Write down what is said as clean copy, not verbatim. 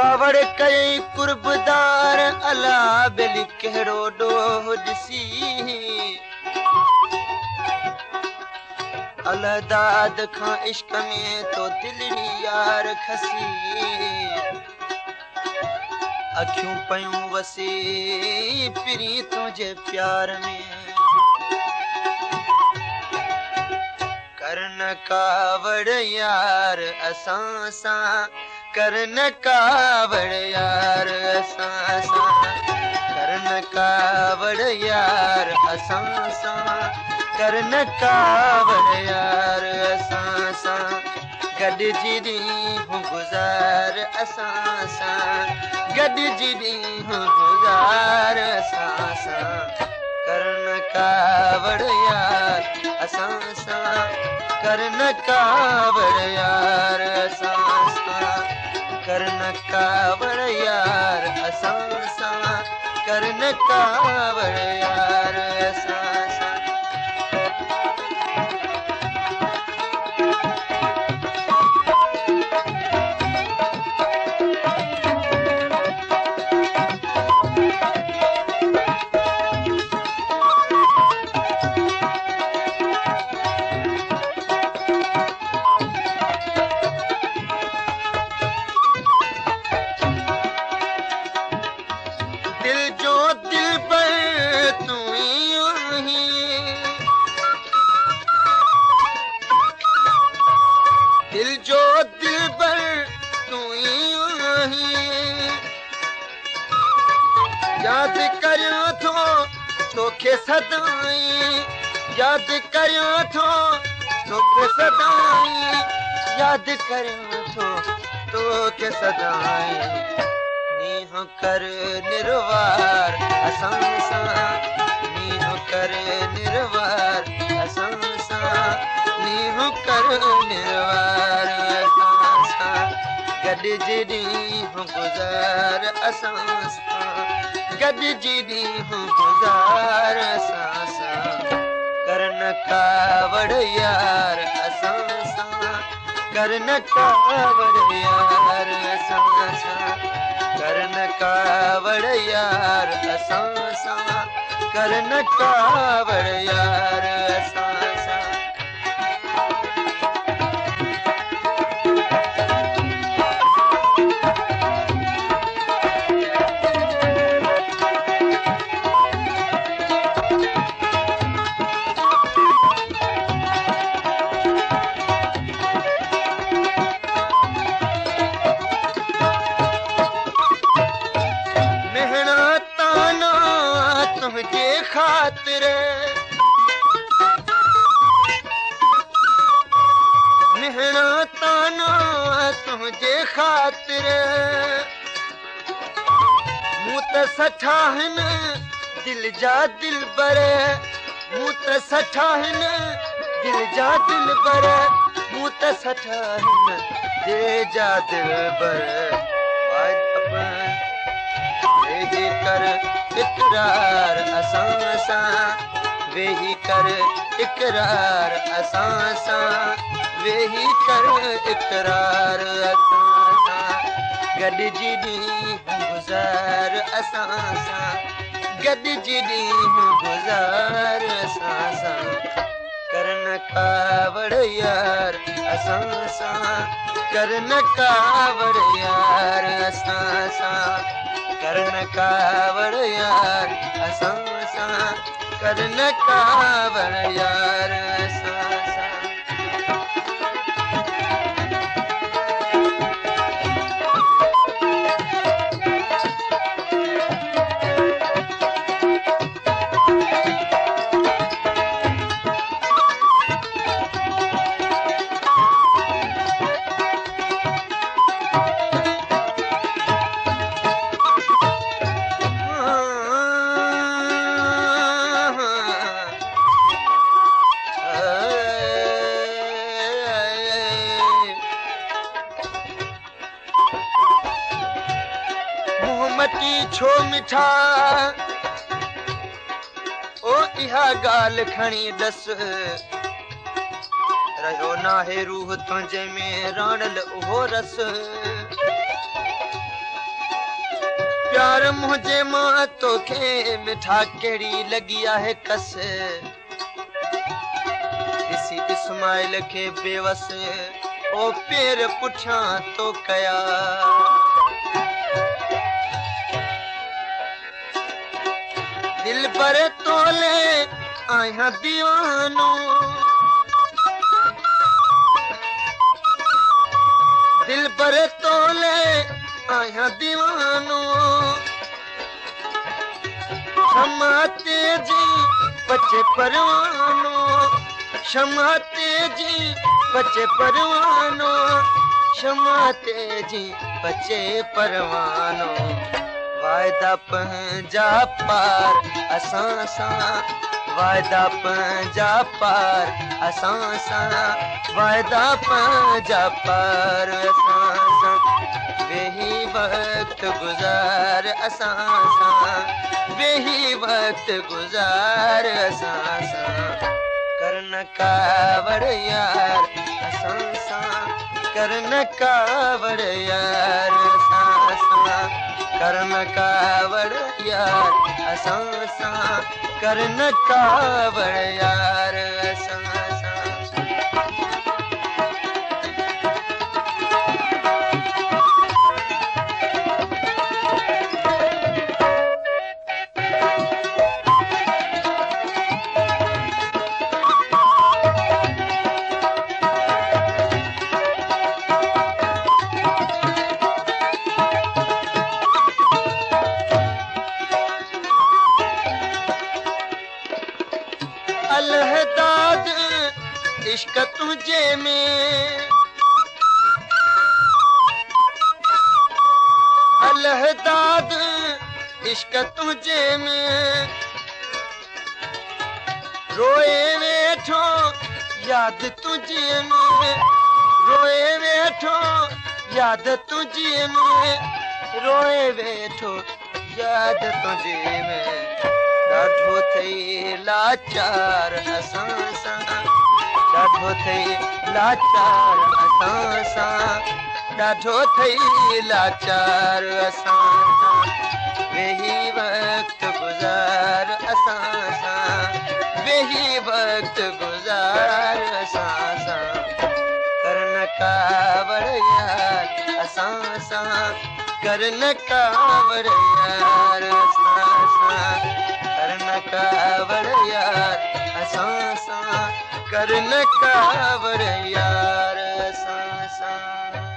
कावड़ कई कुर्बदार अला बेली कहिड़ो ॾोह ॾिसी अलदाद खां इश्क में तो दिलड़ी यार खसी अखियूं पयूं वसी पिरी तुंहिंजे प्यार में करन कावड़ यार असां सां करन कावड़ यार असां सां करन कावड़ यार असां सां करन कावड़ यार असां सां गॾिजी ॾींहं गुज़ार असां सां गॾिजी ॾींहं गुज़ार असां सां करन कावड़ यार असां सां करन कावड़ यार असां सां करन कावड़ यार असां सां करन कावड़ यार असां सां दिल जो दिलबर तू याद करियो थो तोखे सदाई याद करियो थो तोखे सदाई याद करियो थो तोखे सदाई नीह कर निर्वार असां सां नीह कर निर्वार असां सां नीह कर निर्वार असां सां गॾिजी ॾींहं गुज़ार असां सां गॾिजी ॾींहं गुज़ार असां सां करन कावड़ यार असां सां करन कावड़ यार असां सां करन कावड़ यार असां सां करन कावड़ यार असां सां तुझे खातिर मेहना ताना तुझे खातिर मूं त सठा आहिनि दिल जा दिलबर मूं त सठा आहिनि दिल जा दिलबर मूं त सठा आहिनि दिल जा दिलबर वेही कर इकरार असां सां वेही कर इकरार असां सां वेही कर इकरार असां सां गॾिजी ॾींहं गुज़ार असां सां गॾिजी ॾींहं गुज़ार असां सां करन कावड़ यार असां सां करन कावड़ यार असां सां करन कावड़ यार असां सां करन कावड़ यार असां सां मटी छो मिठा ओ इहा गाल खणी दस रहियो नाहे रूह तुंहिंजे में राणल उहो रस प्यार मुझे मां तोखे मिठा कहिड़ी लॻी आहे कस ॾिसी इस्माइल खे बेवस ओ पेर पुठियां तो कया दिल पर तोले आहियां दीवानो दिल पर तोले आहियां दीवानो क्षमा तेजी बचे परवानो क्षमा तेजी बचे परवानो क्षमा तेजी बचे परवानो वायदा पंहिंजा पार असां सां वायदा पंहिंजा पार असां सां वायदा पंहिंजा पार असां सां वेही वक्त गुज़ार असां सां वेही वक्त गुज़ार असां सां करन कावड़ यार असां सां करन कावड़ यार असां सां करन कावड़ यार असां सां करन कावड़ यार असां सां अलहदाद इश्क तुझे में अलहदाद इश्क तुझे में रोए वेठो याद तुझे में रोए वेठो याद तुझे में रोए वेठो याद तुझे में ॾाढो थई लाचार असां सां ॾाढो थई लाचार असां सां ॾाढो थई लाचार असां सां वेही वक्त गुज़ार असां सां वेही वक्त गुज़ार असां सां करन कावड़ यार असां सां करन कावड़ यार असां सां करन कावड़ यार असां सां करन कावड़ यार असां सां